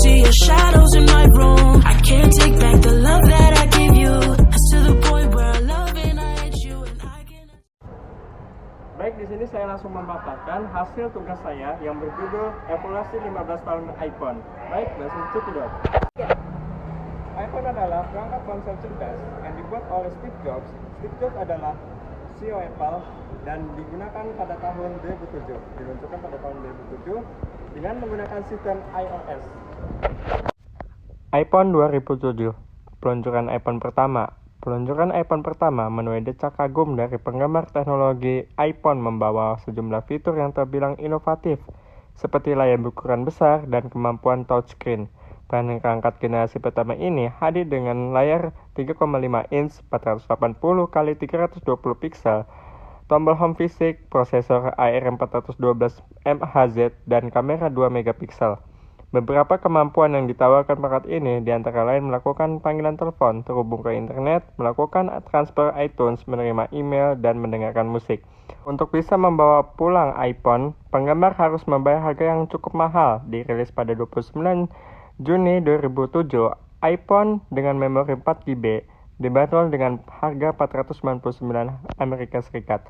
see your shadows in my room. I can't take back the love that I gave you. It's to the point where I love and I hate you and I can't. Baik, di sini saya langsung memaparkan hasil tugas saya yang berjudul Evaluasi 15 tahun iPhone. Baik, langsung cekidot. iPhone adalah perangkat ponsel cerdas yang dibuat oleh Steve Jobs. Steve Jobs adalah CEO Apple dan digunakan pada tahun 2007. Diluncurkan pada tahun 2007 dengan menggunakan sistem iOS. iPhone 2007, peluncuran iPhone pertama. Peluncuran iPhone pertama menuai decak kagum dari penggemar teknologi. iPhone membawa sejumlah fitur yang terbilang inovatif, seperti layar berukuran besar dan kemampuan touchscreen. Perangkat generasi pertama ini hadir dengan layar 3,5 inch 480 x 320 pixel, tombol home fisik, prosesor ARM412 MHz, dan kamera 2 megapiksel. Beberapa kemampuan yang ditawarkan perangkat ini diantara lain melakukan panggilan telepon, terhubung ke internet, melakukan transfer iTunes, menerima email, dan mendengarkan musik. Untuk bisa membawa pulang iPhone, penggemar harus membayar harga yang cukup mahal. Dirilis pada 29 Juni 2007, iPhone dengan memori 4GB dibanderol dengan harga 499 Amerika Serikat.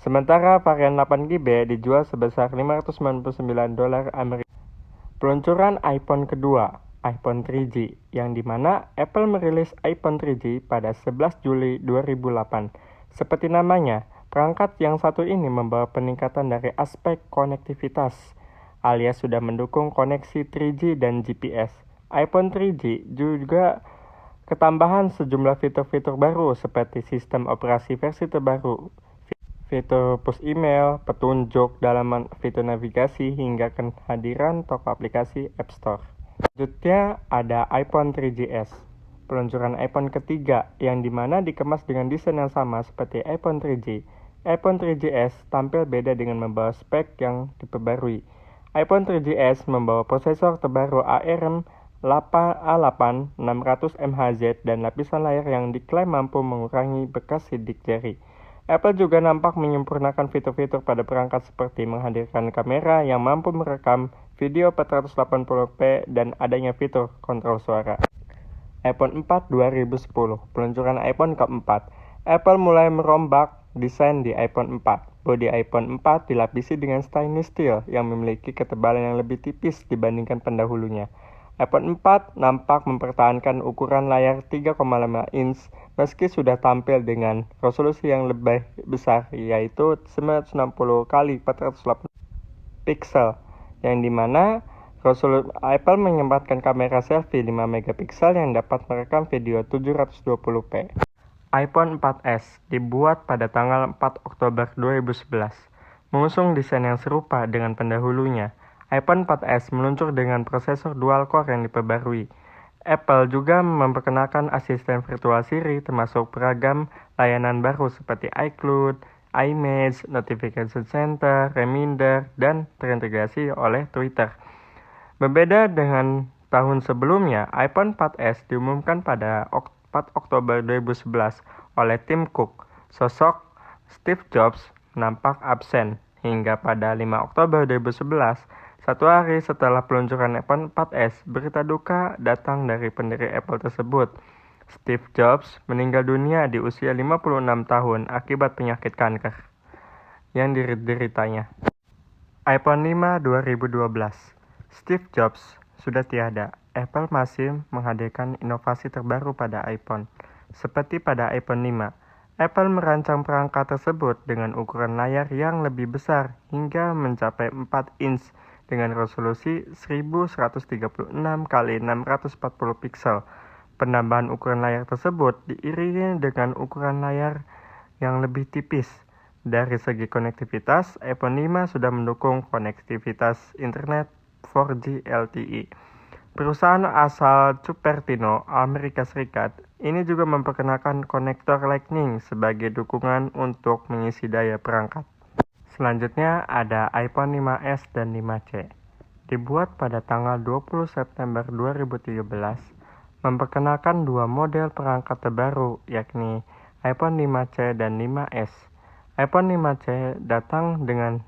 Sementara varian 8GB dijual sebesar $599 Amerika. Peluncuran iPhone kedua, iPhone 3G, yang dimana Apple merilis iPhone 3G pada 11 Juli 2008. Seperti namanya, perangkat yang satu ini membawa peningkatan dari aspek konektivitas, alias sudah mendukung koneksi 3G dan GPS. iPhone 3G juga ketambahan sejumlah fitur-fitur baru seperti sistem operasi versi terbaru, fitur push email, petunjuk dalam fitur navigasi, hingga kehadiran toko aplikasi App Store. Selanjutnya ada iPhone 3GS, peluncuran iPhone ketiga yang dimana dikemas dengan desain yang sama seperti iPhone 3G. iPhone 3GS tampil beda dengan membawa spek yang diperbarui. iPhone 3GS membawa prosesor terbaru ARM A8 600 MHz dan lapisan layar yang diklaim mampu mengurangi bekas sidik jari. Apple juga nampak menyempurnakan fitur-fitur pada perangkat seperti menghadirkan kamera yang mampu merekam video 480p dan adanya fitur kontrol suara. iPhone 4 2010, peluncuran iPhone keempat. Apple mulai merombak desain di iPhone 4. Bodi iPhone 4 dilapisi dengan stainless steel yang memiliki ketebalan yang lebih tipis dibandingkan pendahulunya. iPhone 4 nampak mempertahankan ukuran layar 3,5 inch meski sudah tampil dengan resolusi yang lebih besar, yaitu 960 x 480 pixel, yang dimana Apple menyempatkan kamera selfie 5 megapiksel yang dapat merekam video 720p. iPhone 4S dibuat pada tanggal 4 Oktober 2011, mengusung desain yang serupa dengan pendahulunya. iPhone 4S meluncur dengan prosesor dual-core yang diperbarui. Apple juga memperkenalkan asisten virtual Siri termasuk beragam layanan baru seperti iCloud, iMessage, Notification Center, Reminder, dan terintegrasi oleh Twitter. Berbeda dengan tahun sebelumnya, iPhone 4S diumumkan pada 4 Oktober 2011 oleh Tim Cook. Sosok Steve Jobs nampak absen hingga pada 5 Oktober 2011, satu hari setelah peluncuran iPhone 4S, berita duka datang dari pendiri Apple tersebut. Steve Jobs meninggal dunia di usia 56 tahun akibat penyakit kanker yang dideritanya. iPhone 5 2012. Steve Jobs sudah tiada. Apple masih menghadirkan inovasi terbaru pada iPhone. Seperti pada iPhone 5, Apple merancang perangkat tersebut dengan ukuran layar yang lebih besar hingga mencapai 4 inch dengan resolusi 1136 x 640 pixel. Penambahan ukuran layar tersebut diiringi dengan ukuran layar yang lebih tipis. Dari segi konektivitas, iPhone 5 sudah mendukung konektivitas internet 4G LTE. Perusahaan asal Cupertino, Amerika Serikat, ini juga memperkenalkan konektor Lightning sebagai dukungan untuk mengisi daya perangkat. Selanjutnya ada iPhone 5S dan 5C. Dibuat pada tanggal 20 September 2013, memperkenalkan dua model perangkat terbaru, yakni iPhone 5C dan 5S. iPhone 5C datang dengan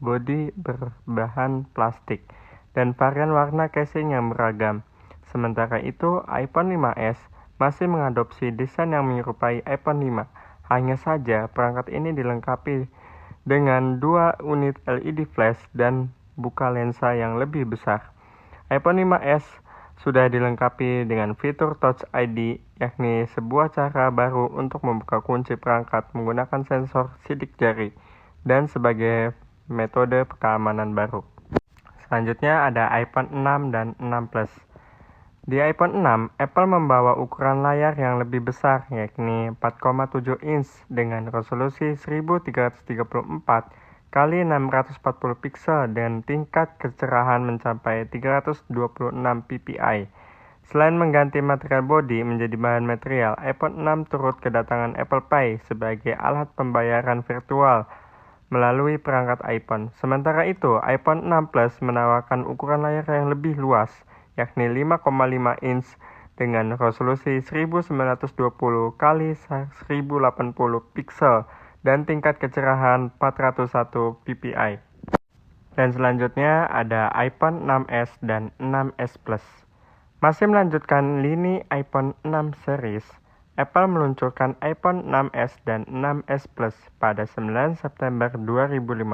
bodi berbahan plastik dan varian warna casing yang beragam. Sementara itu, iPhone 5s masih mengadopsi desain yang menyerupai iPhone 5. Hanya saja, perangkat ini dilengkapi dengan 2 unit LED flash dan buka lensa yang lebih besar. iPhone 5s sudah dilengkapi dengan fitur Touch ID, yakni sebuah cara baru untuk membuka kunci perangkat menggunakan sensor sidik jari dan sebagai metode keamanan baru. Selanjutnya ada iPhone 6 dan 6 Plus. Di iPhone 6, Apple membawa ukuran layar yang lebih besar, yakni 4,7 inch dengan resolusi 1334 kali 640 pixel dan tingkat kecerahan mencapai 326 ppi. Selain mengganti material bodi menjadi bahan material, iPhone 6 turut kedatangan Apple Pay sebagai alat pembayaran virtual melalui perangkat iPhone. Sementara itu, iPhone 6 Plus menawarkan ukuran layar yang lebih luas, yakni 5,5 inch dengan resolusi 1920 kali 1080 pixel dan tingkat kecerahan 401 ppi. Dan selanjutnya ada iPhone 6s dan 6s Plus. Masih melanjutkan lini iPhone 6 series, Apple meluncurkan iPhone 6s dan 6s Plus pada 9 September 2015.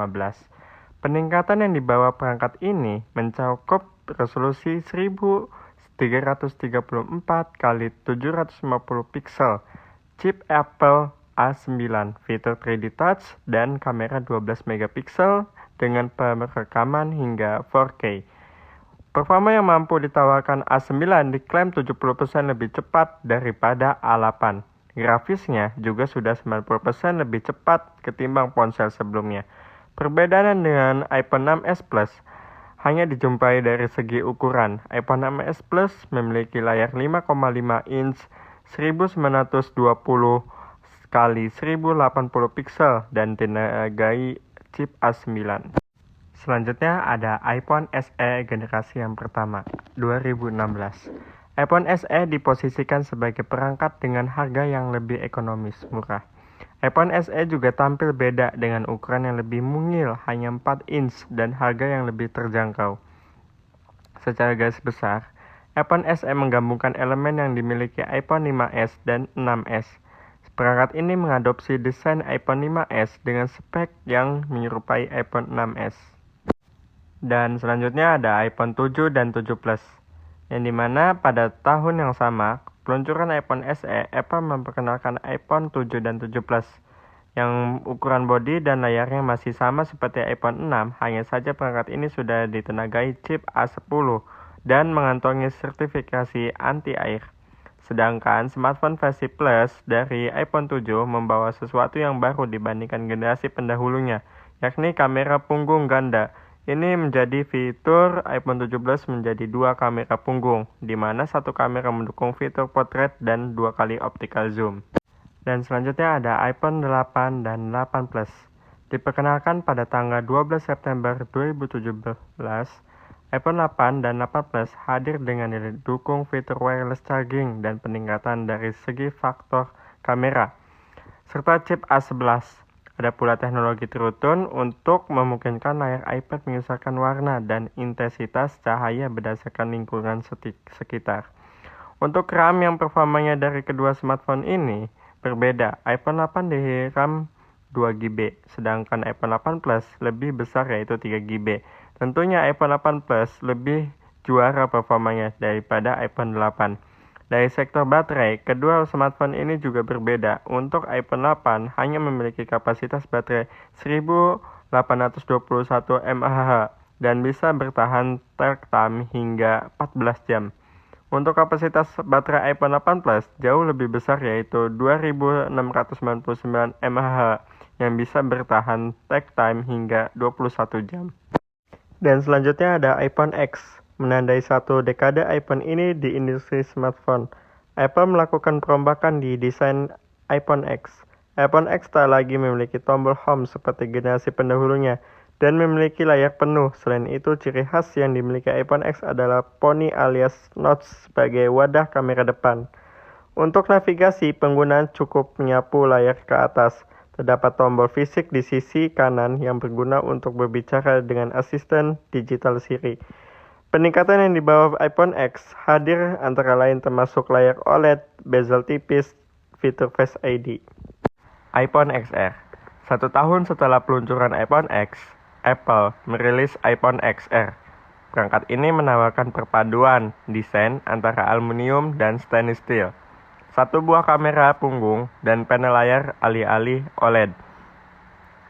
Peningkatan yang dibawa perangkat ini mencakup resolusi 1334 kali 750 pixel, chip Apple A9, fitur 3D Touch, dan kamera 12 megapiksel dengan perekaman hingga 4K. Performa yang mampu ditawarkan A9 diklaim 70% lebih cepat daripada A8. Grafisnya juga sudah 90% lebih cepat ketimbang ponsel sebelumnya. Perbedaan dengan iPhone 6s Plus hanya dijumpai dari segi ukuran. iPhone 6s Plus memiliki layar 5,5 inch 1920 kali 1080 pixel dan ditenagai chip A9. Selanjutnya ada iPhone SE generasi yang pertama, 2016. iPhone SE diposisikan sebagai perangkat dengan harga yang lebih ekonomis, murah. iPhone SE juga tampil beda dengan ukuran yang lebih mungil, hanya 4 inch dan harga yang lebih terjangkau. Secara garis besar, iPhone SE menggabungkan elemen yang dimiliki iPhone 5s dan 6s. Perangkat ini mengadopsi desain iPhone 5s dengan spek yang menyerupai iPhone 6s. Dan selanjutnya ada iPhone 7 dan 7 Plus, yang dimana pada tahun yang sama, peluncuran iPhone SE, Apple memperkenalkan iPhone 7 dan 7 Plus, yang ukuran bodi dan layarnya masih sama seperti iPhone 6, hanya saja perangkat ini sudah ditenagai chip A10 dan mengantongi sertifikasi anti-air. Sedangkan smartphone versi Plus dari iPhone 7 membawa sesuatu yang baru dibandingkan generasi pendahulunya, yakni kamera punggung ganda. Ini menjadi fitur iPhone 17 menjadi 2 kamera punggung, di mana satu kamera mendukung fitur portrait dan 2 kali optical zoom. Dan selanjutnya ada iPhone 8 dan 8 Plus. Diperkenalkan pada tanggal 12 September 2017, iPhone 8 dan 8 Plus hadir dengan didukung fitur wireless charging dan peningkatan dari segi faktor kamera, serta chip A11. Ada pula teknologi TrueTone untuk memungkinkan layar iPad menyesuaikan warna dan intensitas cahaya berdasarkan lingkungan sekitar. Untuk RAM yang performanya dari kedua smartphone ini berbeda. iPhone 8 di RAM 2GB, sedangkan iPhone 8 Plus lebih besar yaitu 3GB. Tentunya iPhone 8 Plus lebih juara performanya daripada iPhone 8. Dari sektor baterai, kedua smartphone ini juga berbeda. Untuk iPhone 8 hanya memiliki kapasitas baterai 1821 mAh dan bisa bertahan talk time hingga 14 jam. Untuk kapasitas baterai iPhone 8 Plus jauh lebih besar yaitu 2699 mAh yang bisa bertahan talk time hingga 21 jam. Dan selanjutnya ada iPhone X. Menandai satu dekade iPhone ini di industri smartphone. Apple melakukan perombakan di desain iPhone X. iPhone X tak lagi memiliki tombol home seperti generasi pendahulunya dan memiliki layar penuh. Selain itu, ciri khas yang dimiliki iPhone X adalah poni alias notch sebagai wadah kamera depan. Untuk navigasi, penggunaan cukup menyapu layar ke atas. Terdapat tombol fisik di sisi kanan yang berguna untuk berbicara dengan asisten digital Siri. Peningkatan yang dibawa iPhone X hadir antara lain termasuk layar OLED, bezel tipis, fitur Face ID. iPhone XR. 1 tahun setelah peluncuran iPhone X, Apple merilis iPhone XR. Perangkat ini menawarkan perpaduan desain antara aluminium dan stainless steel. 1 buah kamera punggung dan panel layar alih-alih OLED.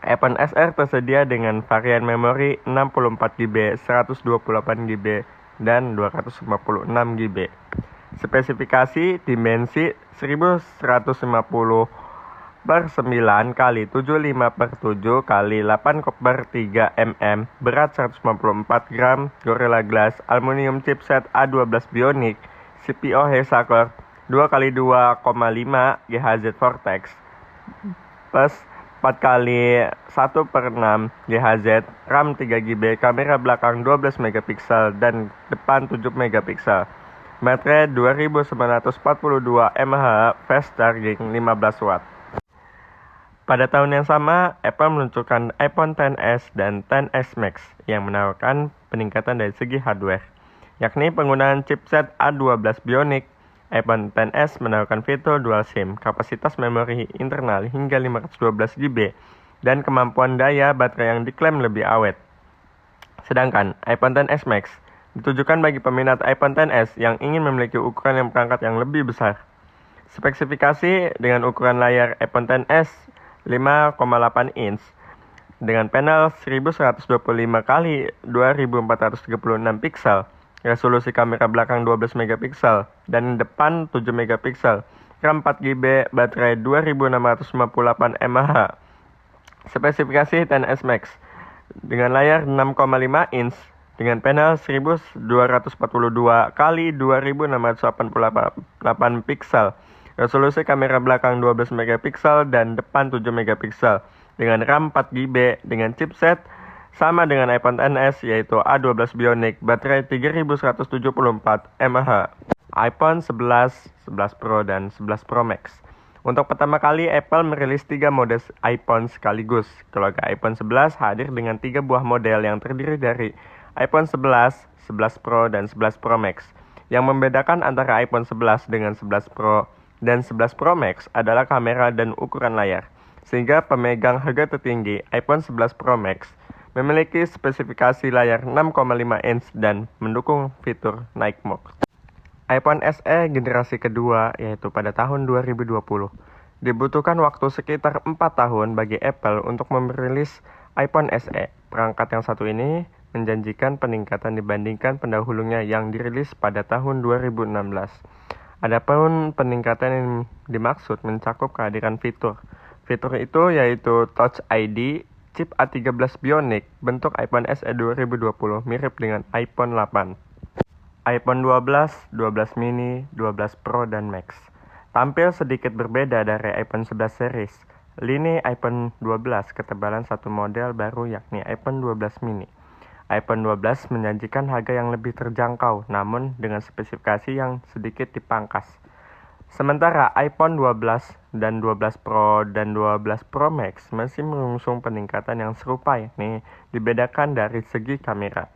iPhone XR tersedia dengan varian memori 64GB, 128GB, dan 256GB. Spesifikasi dimensi 1150 per 9 kali 75 per 7 kali 8 per 3 mm, berat 154 gram, Gorilla Glass, aluminium chipset A12 Bionic, CPU Hexa-core 2x2,5 GHz Vortex, plus 4 kali 1/6 GHz, RAM 3GB, kamera belakang 12 MP dan depan 7 MP, baterai 2942 mAh, fast charging 15 watt. Pada tahun yang sama, Apple meluncurkan iPhone XS dan XS Max yang menawarkan peningkatan dari segi hardware, yakni penggunaan chipset A12 Bionic. iPhone XS menawarkan fitur dual SIM, kapasitas memori internal hingga 512GB, dan kemampuan daya baterai yang diklaim lebih awet. Sedangkan iPhone XS Max ditujukan bagi peminat iPhone XS yang ingin memiliki ukuran yang perangkat yang lebih besar. Spesifikasi dengan ukuran layar iPhone XS 5,8 inch dengan panel 1125 x 2436 pixel. Resolusi kamera belakang 12 MP dan depan 7 MP, RAM 4GB, baterai 2658 mAh. Spesifikasi XS Max dengan layar 6,5 inch dengan panel 1242 x 2688 pixel. Resolusi kamera belakang 12 MP dan depan 7 MP dengan RAM 4GB dengan chipset sama dengan iPhone XS yaitu A12 Bionic, baterai 3174 mAh. iPhone 11, 11 Pro, dan 11 Pro Max. Untuk pertama kali Apple merilis 3 model iPhone sekaligus. Keluarga iPhone 11 hadir dengan 3 buah model yang terdiri dari iPhone 11, 11 Pro, dan 11 Pro Max. Yang membedakan antara iPhone 11 dengan 11 Pro dan 11 Pro Max adalah kamera dan ukuran layar. Sehingga pemegang harga tertinggi iPhone 11 Pro Max memiliki spesifikasi layar 6,5 inch dan mendukung fitur Night Mode. iPhone SE generasi kedua yaitu pada tahun 2020. Dibutuhkan waktu sekitar 4 tahun bagi Apple untuk merilis iPhone SE. Perangkat yang satu ini menjanjikan peningkatan dibandingkan pendahulunya yang dirilis pada tahun 2016. Adapun peningkatan yang dimaksud mencakup kehadiran fitur. Fitur itu yaitu Touch ID, chip A13 Bionic, bentuk iPhone SE 2020 mirip dengan iPhone 8. iPhone 12, 12 mini, 12 Pro, dan Max. Tampil sedikit berbeda dari iPhone 11 series. Lini iPhone 12 ketebalan satu model baru yakni iPhone 12 mini. iPhone 12 menjanjikan harga yang lebih terjangkau namun dengan spesifikasi yang sedikit dipangkas. Sementara iPhone 12 dan 12 Pro dan 12 Pro Max masih mengusung peningkatan yang serupa yakni dibedakan dari segi kamera.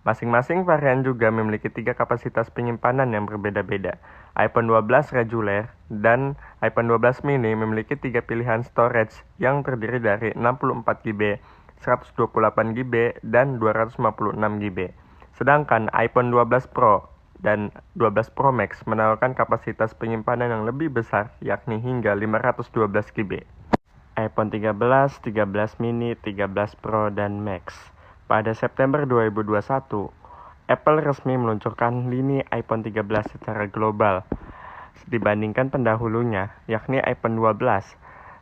Masing-masing varian juga memiliki 3 kapasitas penyimpanan yang berbeda-beda. iPhone 12 reguler dan iPhone 12 mini memiliki 3 pilihan storage yang terdiri dari 64GB, 128GB, dan 256GB. Sedangkan iPhone 12 Pro dan 12 Pro Max menawarkan kapasitas penyimpanan yang lebih besar yakni hingga 512GB. iPhone 13, 13 mini, 13 Pro, dan Max. Pada September 2021, Apple resmi meluncurkan lini iPhone 13 secara global dibandingkan pendahulunya yakni iPhone 12.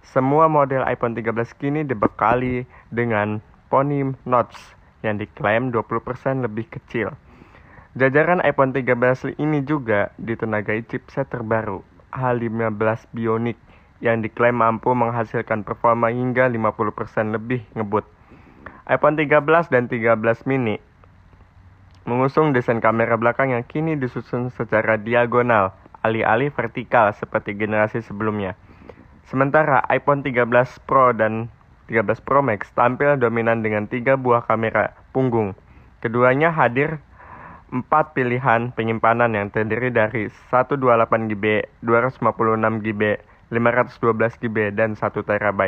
Semua model iPhone 13 kini dibekali dengan Pony Notch yang diklaim 20% lebih kecil. Jajaran iPhone 13 ini juga ditenagai chipset terbaru A15 Bionic yang diklaim mampu menghasilkan performa hingga 50% lebih ngebut. iPhone 13 dan 13 mini mengusung desain kamera belakang yang kini disusun secara diagonal, alih-alih vertikal seperti generasi sebelumnya. Sementara iPhone 13 Pro dan 13 Pro Max tampil dominan dengan 3 buah kamera punggung. Keduanya hadir 4 pilihan penyimpanan yang terdiri dari 128 GB, 256 GB, 512 GB, dan 1 TB.